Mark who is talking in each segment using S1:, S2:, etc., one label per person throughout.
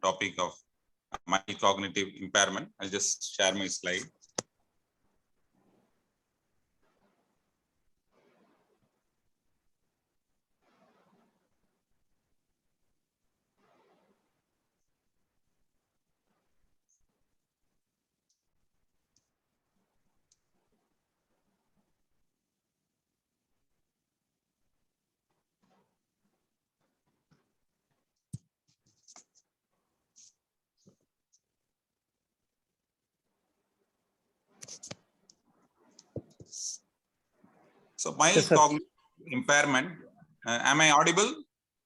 S1: topic of mild cognitive impairment. I'll just share my slide. So mild
S2: Yes, sir.
S1: cognitive impairment, am I audible?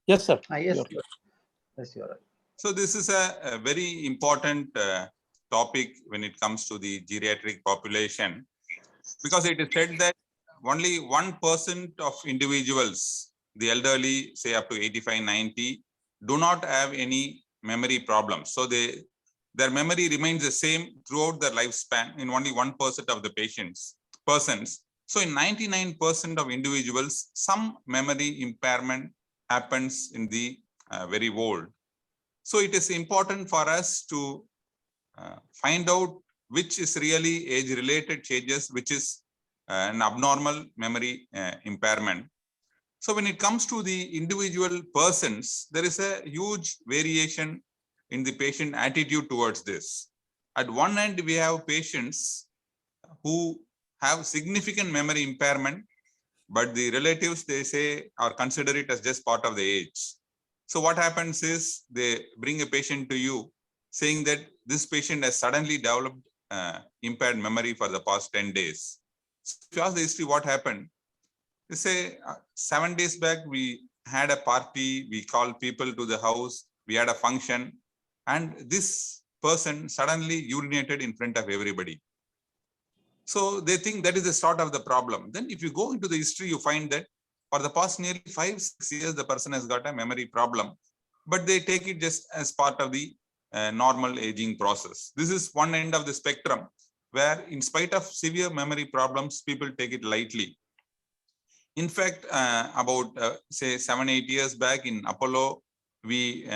S2: Yes, sir.
S3: Yes,
S2: You're-
S3: yes, you are right.
S1: So this is a very important topic when it comes to the geriatric population, because it is said that only 1% of individuals, the elderly, say up to 85, 90, do not have any memory problems. So their memory remains the same throughout their lifespan in only 1% of the persons. So in 99% of individuals, some memory impairment happens in the very old. So it is important for us to find out which is really age-related changes, which is an abnormal memory impairment. So when it comes to the individual persons, there is a huge variation in the patient attitude towards this. At one end, we have patients who have significant memory impairment, but the relatives, they say, or consider it as just part of the age. So what happens is they bring a patient to you saying that this patient has suddenly developed impaired memory for the past 10 days. So if you ask the history, what happened? They say 7 days back, we had a party, we called people to the house, we had a function, and this person suddenly urinated in front of everybody. So they think that is the start of the problem. Then if you go into the history, you find that for the past nearly 5-6 years, the person has got a memory problem, but they take it just as part of the normal aging process. This is one end of the spectrum where, in spite of severe memory problems, people take it lightly. In fact, about say 7-8 years back in Apollo, we,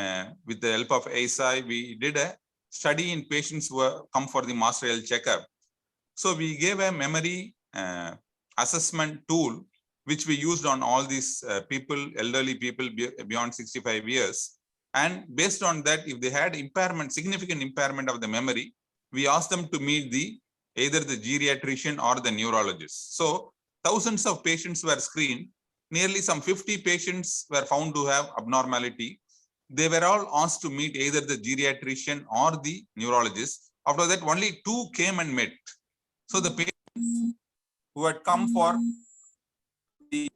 S1: with the help of ASI, we did a study in patients who come for the master health checkup. So we gave a memory assessment tool, which we used on all these people, elderly people beyond 65 years. And based on that, if they had impairment, significant impairment of the memory, we asked them to meet either the geriatrician or the neurologist. So thousands of patients were screened. Nearly some 50 patients were found to have abnormality. They were all asked to meet either the geriatrician or the neurologist. After that, only 2 came and met. So the patients who had come for the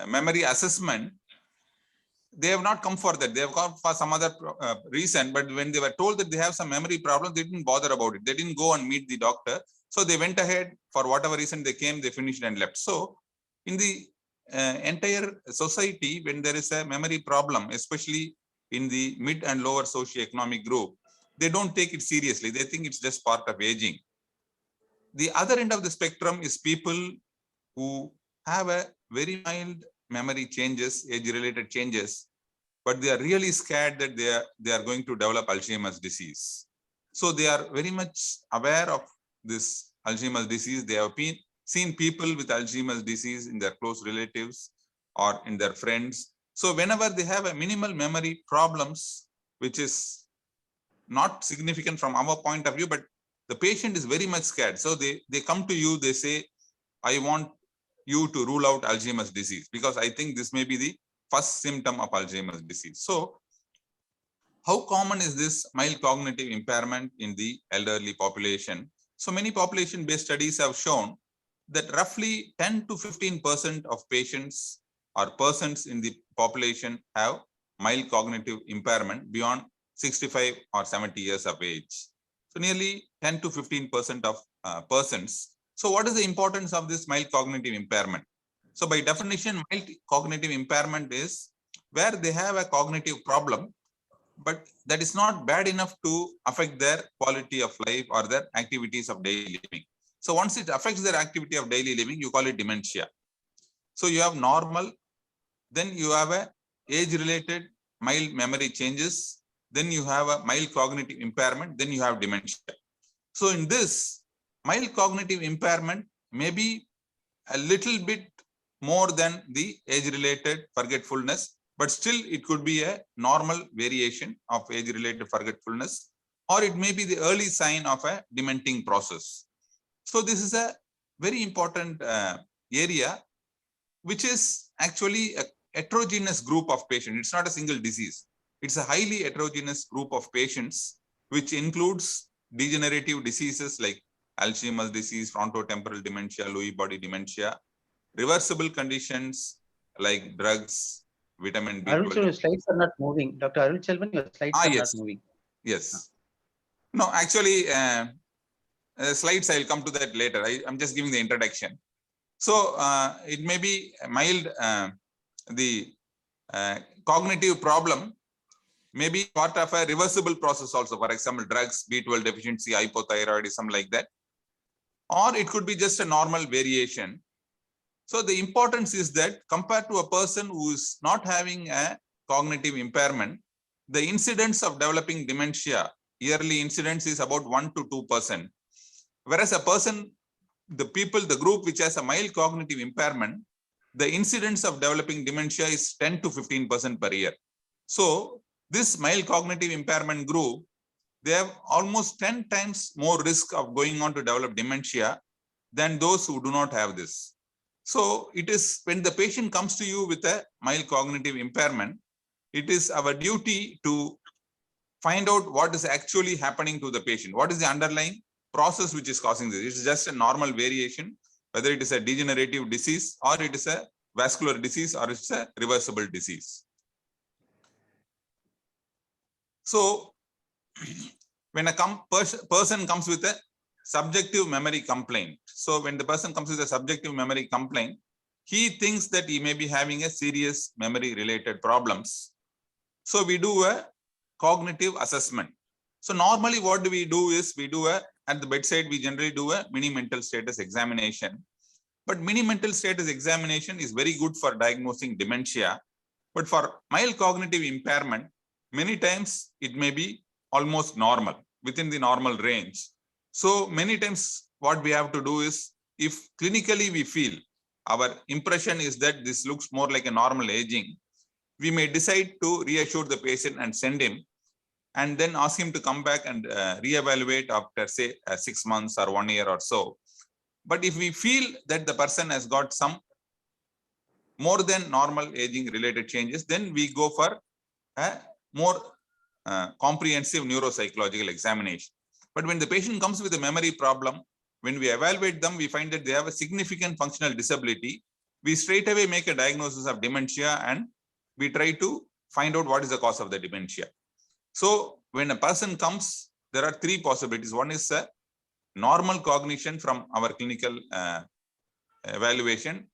S1: memory assessment, they have not come for that. They have come for some other reason. But when they were told that they have some memory problem, they didn't bother about it. They didn't go and meet the doctor. So they went ahead, for whatever reason they came, they finished and left. So in the entire society, when there is a memory problem, especially in the mid and lower socioeconomic group, they don't take it seriously. They think it's just part of aging. The other end of the spectrum is people who have a very mild memory changes, age-related changes, but they are really scared that they are going to develop Alzheimer's disease. So they are very much aware of this Alzheimer's disease. They have seen people with Alzheimer's disease in their close relatives or in their friends. So whenever they have a minimal memory problems, which is not significant from our point of view, but the patient is very much scared. So they come to you, they say, I want you to rule out Alzheimer's disease because I think this may be the first symptom of Alzheimer's disease. So how common is this mild cognitive impairment in the elderly population? So many population-based studies have shown that roughly 10 to 15% of patients or persons in the population have mild cognitive impairment beyond 65 or 70 years of age. So nearly 10 to 15% of persons. So what is the importance of this mild cognitive impairment? So by definition, mild cognitive impairment is where they have a cognitive problem, but that is not bad enough to affect their quality of life or their activities of daily living. So once it affects their activity of daily living, you call it dementia. So you have normal, then you have a age-related mild memory changes, then you have a mild cognitive impairment, then you have dementia. So in this, mild cognitive impairment may be a little bit more than the age-related forgetfulness, but still it could be a normal variation of age-related forgetfulness, or it may be the early sign of a dementing process. So this is a very important area, which is actually a heterogeneous group of patients. It's not a single disease. It's a highly heterogeneous group of patients, which includes degenerative diseases like Alzheimer's disease, frontotemporal dementia, Lewy body dementia, reversible conditions like drugs, vitamin B12.
S2: Arul, your slides are not moving. Dr. Arul Selvan, your slides are
S1: yes.
S2: not moving.
S1: Yes. No, actually, slides, I'll come to that later. I'm just giving the introduction. So it may be mild, the cognitive problem may be part of a reversible process also. For example, drugs, B12 deficiency, hypothyroidism, like that. Or it could be just a normal variation. So the importance is that compared to a person who is not having a cognitive impairment, the incidence of developing dementia, yearly incidence is about 1 to 2%. Whereas a person, the group which has a mild cognitive impairment, the incidence of developing dementia is 10 to 15% per year. So this mild cognitive impairment group, they have almost 10 times more risk of going on to develop dementia than those who do not have this. So it is when the patient comes to you with a mild cognitive impairment, it is our duty to find out what is actually happening to the patient. What is the underlying process which is causing this? It's just a normal variation, whether it is a degenerative disease or it is a vascular disease or it's a reversible disease. So when a person comes with a subjective memory complaint, so when the person comes with a subjective memory complaint, he thinks that he may be having a serious memory related problems. So we do a cognitive assessment. So normally what do we do is at the bedside, we generally do a mini mental status examination. But mini mental status examination is very good for diagnosing dementia. But for mild cognitive impairment, many times it may be almost normal, within the normal range. So many times what we have to do is, if clinically we feel our impression is that this looks more like a normal aging, we may decide to reassure the patient and send him, and then ask him to come back and reevaluate after, say, 6 months or 1 year or so. But if we feel that the person has got some more than normal aging related changes, then we go for a more comprehensive neuropsychological examination. But when the patient comes with a memory problem, when we evaluate them, we find that they have a significant functional disability. We straight away make a diagnosis of dementia and we try to find out what is the cause of the dementia. So when a person comes, there are 3 possibilities. One is a normal cognition from our clinical evaluation.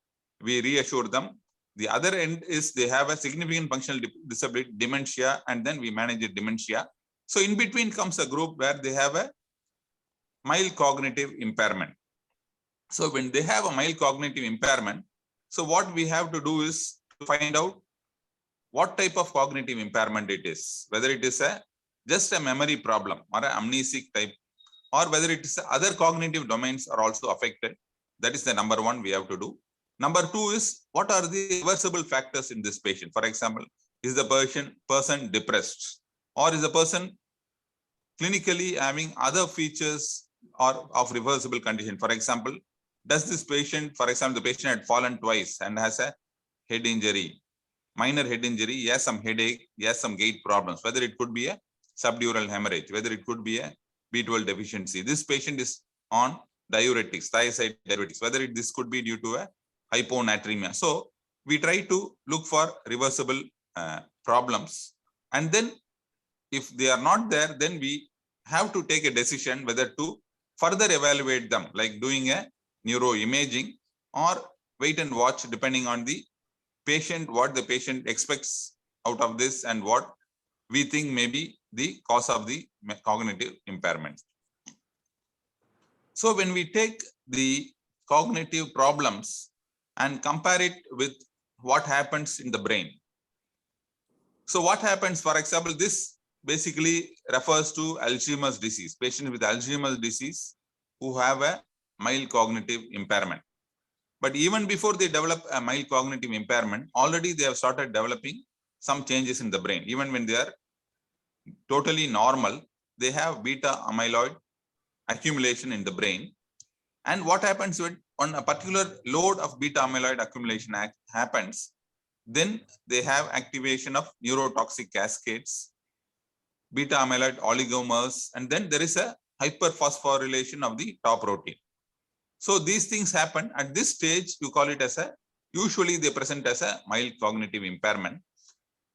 S1: We reassure them. The other end is they have a significant functional disability, dementia, and then we manage the dementia. So in between comes a group where they have a mild cognitive impairment. So when they have a mild cognitive impairment, so what we have to do is to find out what type of cognitive impairment it is, whether it is just a memory problem or an amnesic type, or whether it is other cognitive domains are also affected. That is the number 1 we have to do. Number 2 is, what are the reversible factors in this patient? For example, is the person depressed, or is the person clinically having other features or of reversible condition? For example, does this patient, for example, the patient had fallen twice and has a head injury, minor head injury, he has some headache, he has some gait problems, whether it could be a subdural hemorrhage, whether it could be a B12 deficiency. This patient is on diuretics, thiazide diuretics, whether this could be due to a hyponatremia. So we try to look for reversible problems. And then if they are not there, then we have to take a decision whether to further evaluate them, like doing a neuroimaging, or wait and watch depending on the patient, what the patient expects out of this and what we think may be the cause of the cognitive impairment. So when we take the cognitive problems and compare it with what happens in the brain, So what happens, for example, this basically refers to Alzheimer's disease, patients with Alzheimer's disease who have a mild cognitive impairment. But even before they develop a mild cognitive impairment, already they have started developing some changes in the brain. Even when they are totally normal, they have beta amyloid accumulation in the brain. And what happens when a particular load of beta amyloid accumulation happens, then they have activation of neurotoxic cascades, beta amyloid oligomers, and then there is a hyperphosphorylation of the tau protein. So these things happen at this stage. You call it as usually they present as a mild cognitive impairment.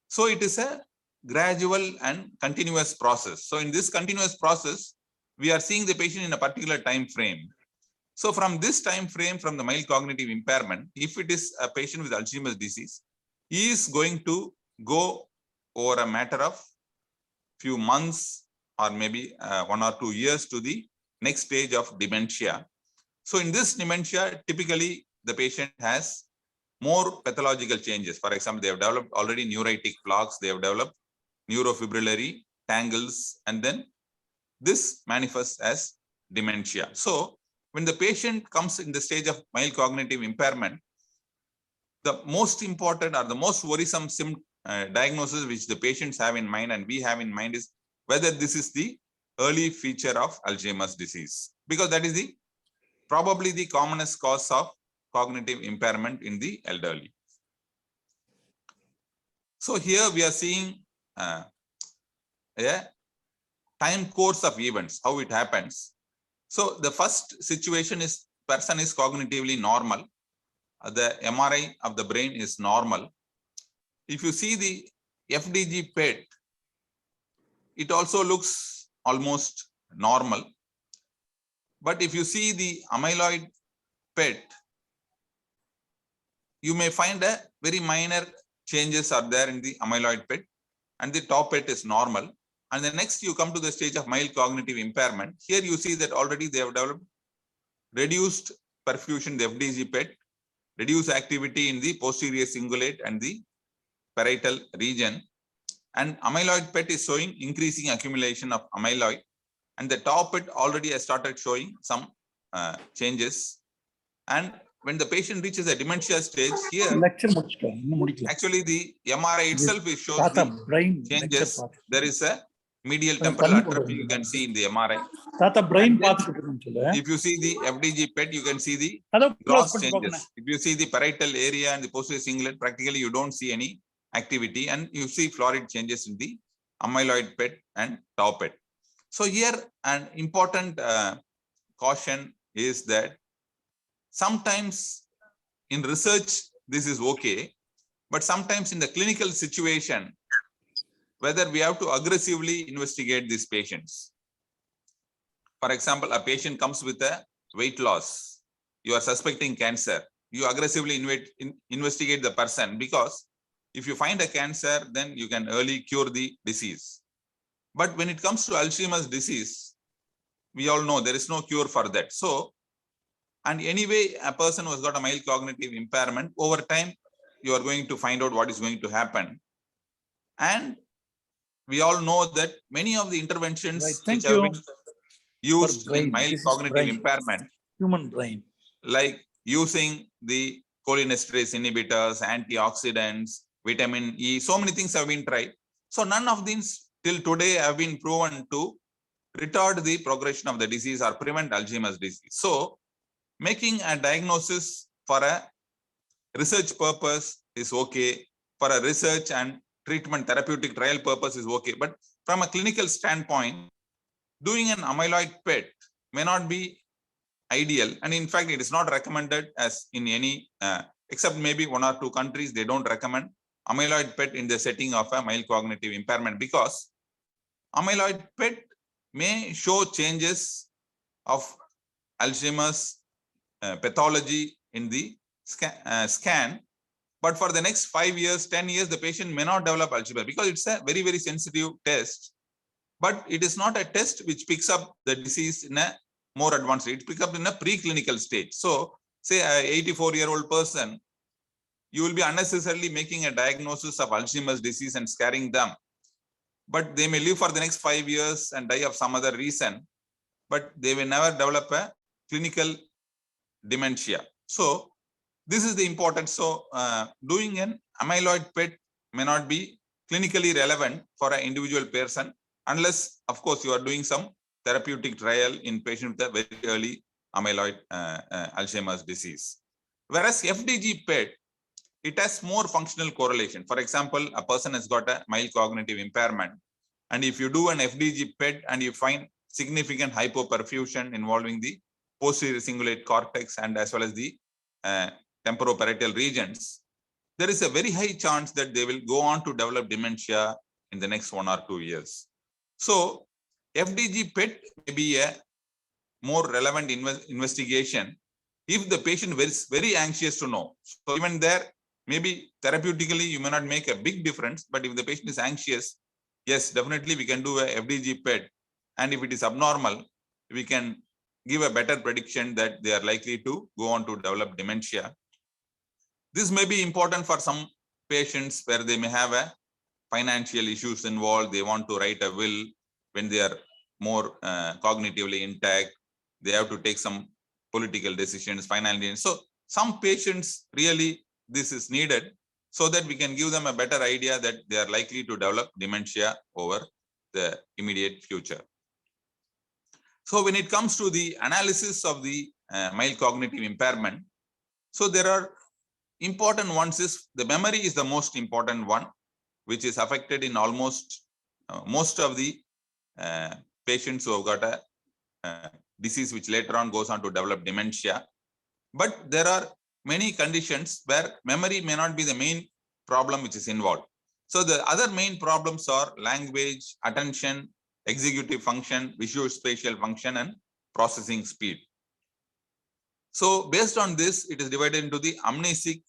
S1: So it is a gradual and continuous process. So in this continuous process, we are seeing the patient in a particular time frame. So from this time frame, from the mild cognitive impairment, if it is a patient with Alzheimer's disease, he is going to go over a matter of few months or maybe 1 or 2 years to the next stage of dementia. So in this dementia, typically the patient has more pathological changes. For example, they have developed already neuritic plaques, they have developed neurofibrillary tangles, and then this manifests as dementia. So when the patient comes in the stage of mild cognitive impairment, the most important or the most worrisome diagnosis which the patients have in mind and we have in mind is whether this is the early feature of Alzheimer's disease, because that is probably the commonest cause of cognitive impairment in the elderly. So here we are seeing a time course of events, how it happens. So the first situation is person is cognitively normal. The MRI of the brain is normal. If you see the FDG PET, it also looks almost normal. But if you see the amyloid PET, you may find a very minor changes are there in the amyloid PET, and the tau PET is normal. And the next you come to the stage of mild cognitive impairment. Here you see that already they have developed reduced perfusion, the FDG PET, reduced activity in the posterior cingulate and the parietal region. And amyloid PET is showing increasing accumulation of amyloid. And the tau PET already has started showing some changes. And when the patient reaches a dementia stage, here actually the MRI itself is shows the
S3: brain
S1: changes. There is a medial temporal atrophy you can see in the MRI. If you see the FDG PET, you can see the gross changes. If you see the parietal area and the posterior cingulate, practically you don't see any activity, and you see florid changes in the amyloid PET and tau PET. So here an important caution is that sometimes in research this is okay, but sometimes in the clinical situation, whether we have to aggressively investigate these patients. For example, a patient comes with a weight loss. You are suspecting cancer. You aggressively investigate the person, because if you find a cancer, then you can early cure the disease. But when it comes to Alzheimer's disease, we all know there is no cure for that. So, and anyway, a person who has got a mild cognitive impairment, over time, you are going to find out what is going to happen. And we all know that many of the interventions which have been used in mild cognitive impairment,
S3: human brain,
S1: like using the cholinesterase inhibitors, antioxidants, vitamin E, so many things have been tried. So none of these till today have been proven to retard the progression of the disease or prevent Alzheimer's disease. So making a diagnosis for a research purpose is okay, for a research and treatment therapeutic trial purpose is okay. But from a clinical standpoint, doing an amyloid PET may not be ideal. And in fact, it is not recommended as in any, except maybe 1 or 2 countries, they don't recommend amyloid PET in the setting of a mild cognitive impairment, because amyloid PET may show changes of Alzheimer's pathology in the scan. But for the next 5 years, 10 years, the patient may not develop Alzheimer's, because it's a very, very sensitive test. But it is not a test which picks up the disease in a more advanced stage. It picks up in a preclinical stage. So say a 84-year-old person you will be unnecessarily making a diagnosis of Alzheimer's disease and scaring them. But they may live for the next 5 years and die of some other reason, but they will never develop a clinical dementia. So this is the importance. So doing an amyloid PET may not be clinically relevant for an individual person unless, of course, you are doing some therapeutic trial in patients with a very early amyloid Alzheimer's disease. Whereas FDG PET, it has more functional correlation. For example, a person has got a mild cognitive impairment, and if you do an FDG PET and you find significant hypoperfusion involving the posterior cingulate cortex and as well as the temporoparietal regions, there is a very high chance that they will go on to develop dementia in the next 1 or 2 years. So FDG PET may be a more relevant investigation if the patient is very anxious to know. So even there, maybe therapeutically you may not make a big difference, but if the patient is anxious, yes, definitely we can do a FDG PET. And if it is abnormal, we can give a better prediction that they are likely to go on to develop dementia. This may be important for some patients where they may have a financial issues involved. They want to write a will when they are more cognitively intact. They have to take some political decisions, financial. So some patients really this is needed so that we can give them a better idea that they are likely to develop dementia over the immediate future. So when it comes to the analysis of the mild cognitive impairment, so there are important ones. Is the memory is the most important one, which is affected in almost most of the patients who have got a disease which later on goes on to develop dementia. But there are many conditions where memory may not be the main problem which is involved. So the other main problems are language, attention, executive function, visuospatial function, and processing speed. So based on this, it is divided into the amnesic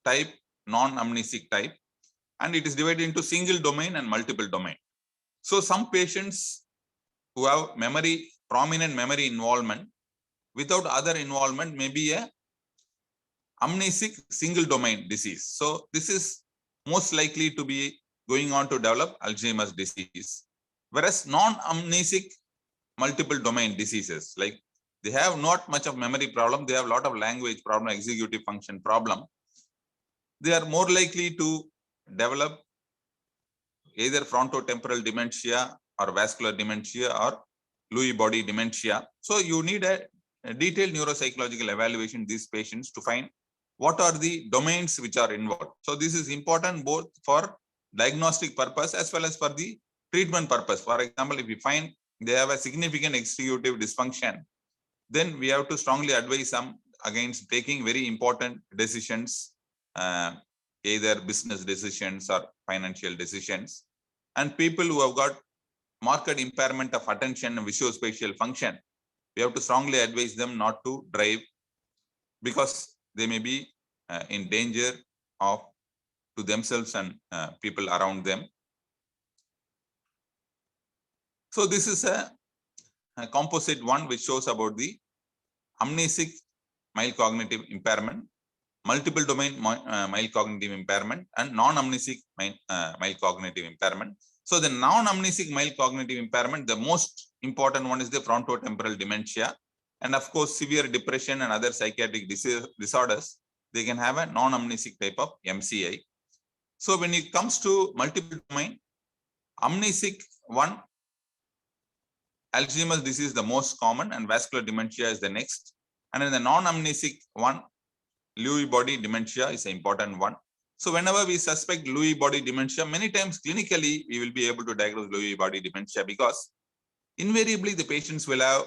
S1: type, non-amnesic type, and it is divided into single domain and multiple domain. So some patients who have memory, prominent memory involvement without other involvement may be a amnesic single domain disease. So this is most likely to be going on to develop Alzheimer's disease. Whereas non-amnesic multiple domain diseases, like they have not much of memory problem, they have a lot of language problem, executive function problem. They are more likely to develop either frontotemporal dementia or vascular dementia or Lewy body dementia. So you need a detailed neuropsychological evaluation in these patients to find what are the domains which are involved. So this is important both for diagnostic purpose as well as for the treatment purpose. For example, if we find they have a significant executive dysfunction, then we have to strongly advise them against taking very important decisions, either business decisions or financial decisions. And people who have got marked impairment of attention and visuospatial function, we have to strongly advise them not to drive because they may be in danger of to themselves and people around them. So this is a composite one which shows about the amnesic mild cognitive impairment, multiple domain mild cognitive impairment, and non-amnesic mild cognitive impairment. So the non-amnesic mild cognitive impairment, the most important one is the frontotemporal dementia. And of course, severe depression and other psychiatric disorders, they can have a non-amnesic type of MCI. So when it comes to multiple domain, amnesic one, Alzheimer's disease is the most common and vascular dementia is the next. And in the non-amnesic one, Lewy body dementia is an important one. So whenever we suspect Lewy body dementia, many times clinically, we will be able to diagnose Lewy body dementia because invariably the patients will have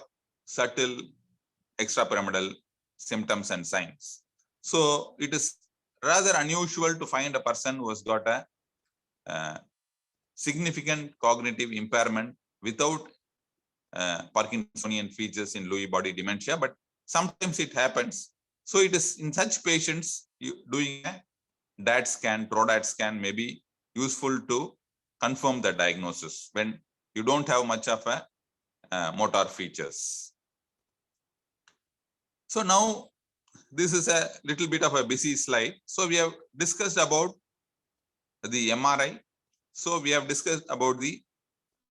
S1: subtle extrapyramidal symptoms and signs. So it is rather unusual to find a person who has got a significant cognitive impairment without Parkinsonian features in Lewy body dementia, but sometimes it happens. So it is in such patients, doing a DAT scan, ProDAT scan may be useful to confirm the diagnosis when you don't have much of a motor features. So now this is a little bit of a busy slide. So we have discussed about the MRI. So we have discussed about the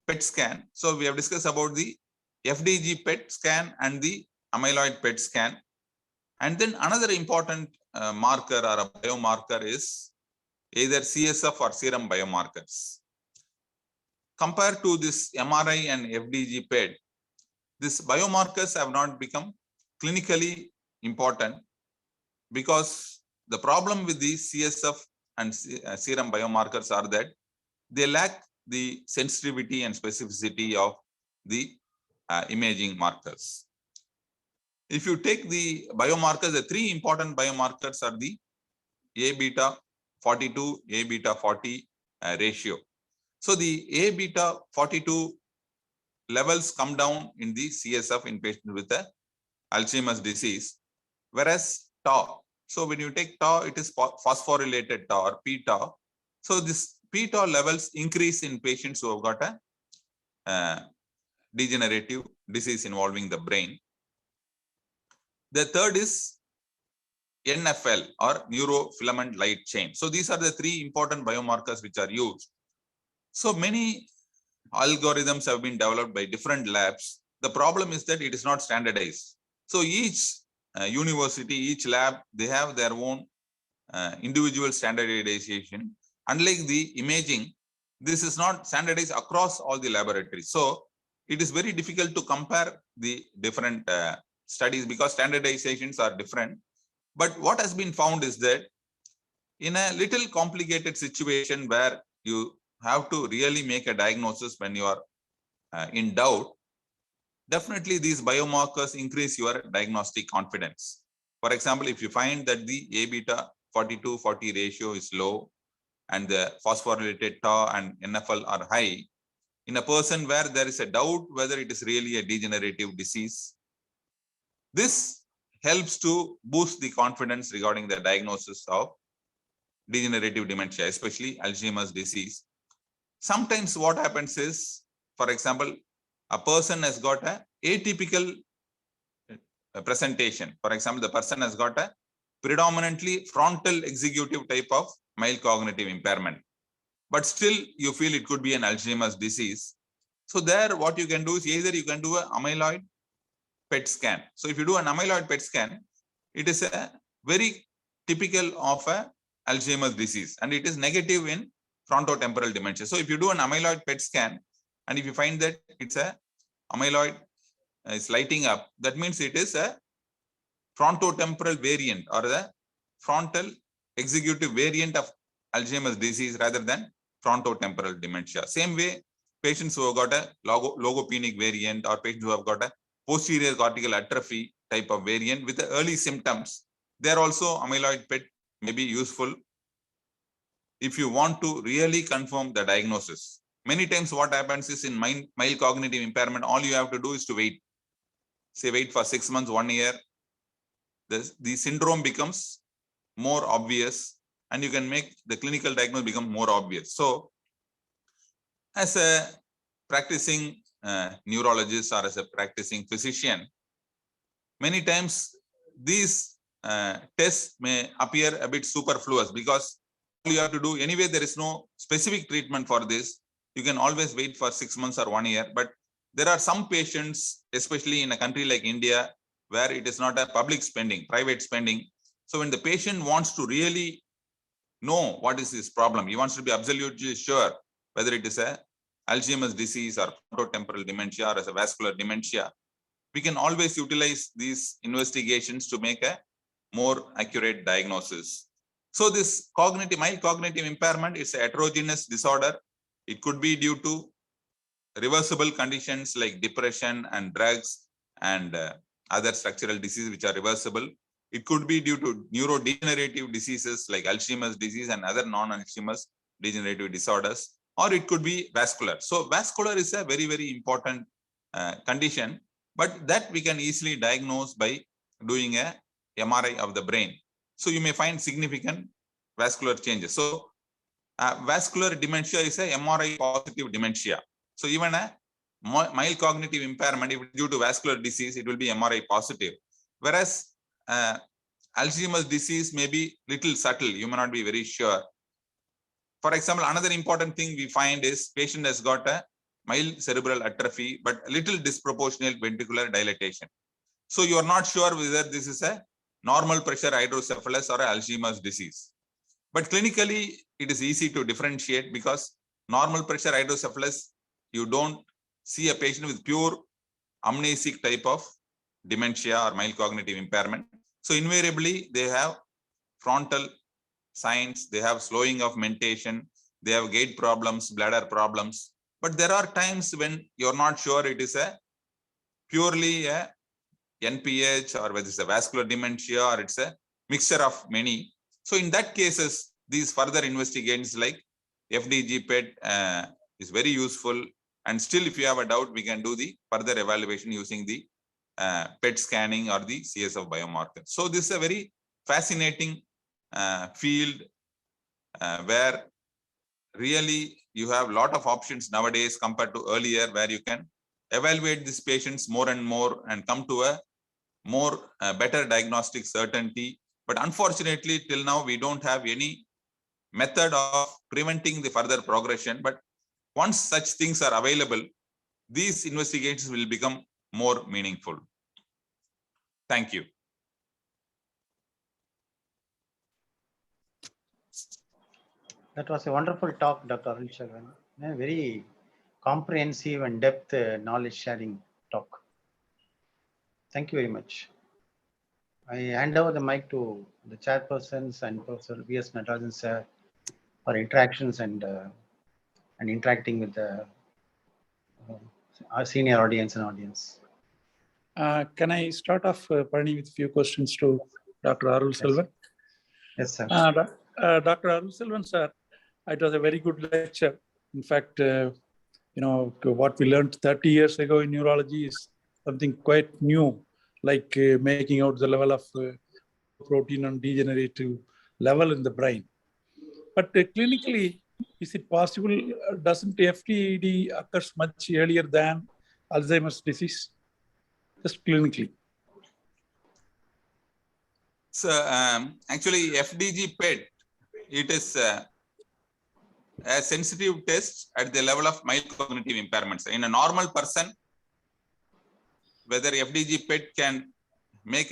S1: PET scan. So we have discussed about the FDG PET scan and the amyloid PET scan. And then another important marker or a biomarker is either CSF or serum biomarkers. Compared to this MRI and FDG PET, these biomarkers have not become clinically important because the problem with the CSF and serum biomarkers are that they lack the sensitivity and specificity of the imaging markers. If you take the biomarkers, the three important biomarkers are the A-beta 42, A-beta 40 ratio. So the A-beta 42 levels come down in the CSF in patients with the Alzheimer's disease, whereas tau. So when you take tau, it is phosphorylated tau or p-tau. So this p-tau levels increase in patients who have got a degenerative disease involving the brain. The third is NFL or neurofilament light chain. So these are the three important biomarkers which are used. So many algorithms have been developed by different labs. The problem is that it is not standardized. So each university, each lab, they have their own individual standardization. Unlike the imaging, this is not standardized across all the laboratories. So it is very difficult to compare the different studies because standardizations are different. But what has been found is that in a little complicated situation where you have to really make a diagnosis when you are in doubt, definitely these biomarkers increase your diagnostic confidence. For example, if you find that the A-beta 42-40 ratio is low and the phosphorylated tau and NFL are high, in a person where there is a doubt whether it is really a degenerative disease, this helps to boost the confidence regarding the diagnosis of degenerative dementia, especially Alzheimer's disease. Sometimes what happens is, for example, a person has got an atypical presentation. For example, the person has got a predominantly frontal executive type of mild cognitive impairment, but still you feel it could be an Alzheimer's disease. So there, what you can do is either you can do an amyloid PET scan. So if you do an amyloid PET scan, it is a very typical of a Alzheimer's disease, and it is negative in frontotemporal dementia. So if you do an amyloid PET scan, and if you find that it's a amyloid is lighting up, that means it is a frontotemporal variant or the frontal executive variant of Alzheimer's disease rather than frontotemporal dementia. Same way, patients who have got a logopenic variant or patients who have got a posterior cortical atrophy type of variant with the early symptoms, there also amyloid PET may be useful if you want to really confirm the diagnosis. Many times what happens is in mild cognitive impairment, all you have to do is to wait. Say wait for 6 months, 1 year. The syndrome becomes more obvious and you can make the clinical diagnosis become more obvious. So as a practicing neurologist or as a practicing physician, many times these tests may appear a bit superfluous because all you have to do anyway, there is no specific treatment for this. You can always wait for 6 months or 1 year, but there are some patients, especially in a country like India, where it is not a public spending, private spending. So when the patient wants to really know what is his problem, he wants to be absolutely sure whether it is a Alzheimer's disease or frontotemporal dementia or as a vascular dementia, we can always utilize these investigations to make a more accurate diagnosis. So this mild cognitive impairment is a heterogeneous disorder. It could be due to reversible conditions like depression and drugs and other structural diseases which are reversible. It could be due to neurodegenerative diseases like Alzheimer's disease and other non-Alzheimer's degenerative disorders, or it could be vascular. So vascular is a very, very important condition, but that we can easily diagnose by doing a MRI of the brain. So you may find significant vascular changes. So vascular dementia is a MRI positive dementia. So even a mild cognitive impairment, if due to vascular disease, it will be MRI positive. Whereas Alzheimer's disease may be little subtle. You may not be very sure. For example, another important thing we find is patient has got a mild cerebral atrophy, but a little disproportionate ventricular dilatation. So you are not sure whether this is a normal pressure hydrocephalus or a Alzheimer's disease. But clinically, it is easy to differentiate because normal pressure hydrocephalus, you don't see a patient with pure amnesic type of dementia or mild cognitive impairment. So invariably, they have frontal signs, they have slowing of mentation, they have gait problems, bladder problems. But there are times when you're not sure it is a purely a NPH or whether it's a vascular dementia or it's a mixture of many. So in that cases, these further investigations like FDG PET is very useful. And still, if you have a doubt, we can do the further evaluation using the PET scanning or the CSF biomarker. So this is a very fascinating field where really you have a lot of options nowadays compared to earlier, where you can evaluate these patients more and more and come to a more better diagnostic certainty. But unfortunately, till now, we don't have any method of preventing the further progression. But once such things are available, these investigations will become more meaningful. Thank you.
S2: That was a wonderful talk, Dr. Arul Selvan. A very comprehensive and depth knowledge sharing talk. Thank you very much. I hand over the mic to the chairpersons and Professor V.S. Natarajan sir for interactions and interacting with the our senior audience and audience.
S3: Can I start off, Parni, with a few questions to Dr. Arul Selvan?
S2: Yes, sir.
S3: Dr. Arul Selvan, sir, it was a very good lecture. In fact, what we learned 30 years ago in neurology is something quite new, like making out the level of protein and degenerative level in the brain. But clinically, is it possible, doesn't FTD occurs much earlier than Alzheimer's disease? Just clinically.
S1: So actually, FDG PET, it is a sensitive test at the level of mild cognitive impairments. In a normal person, whether FDG PET can make a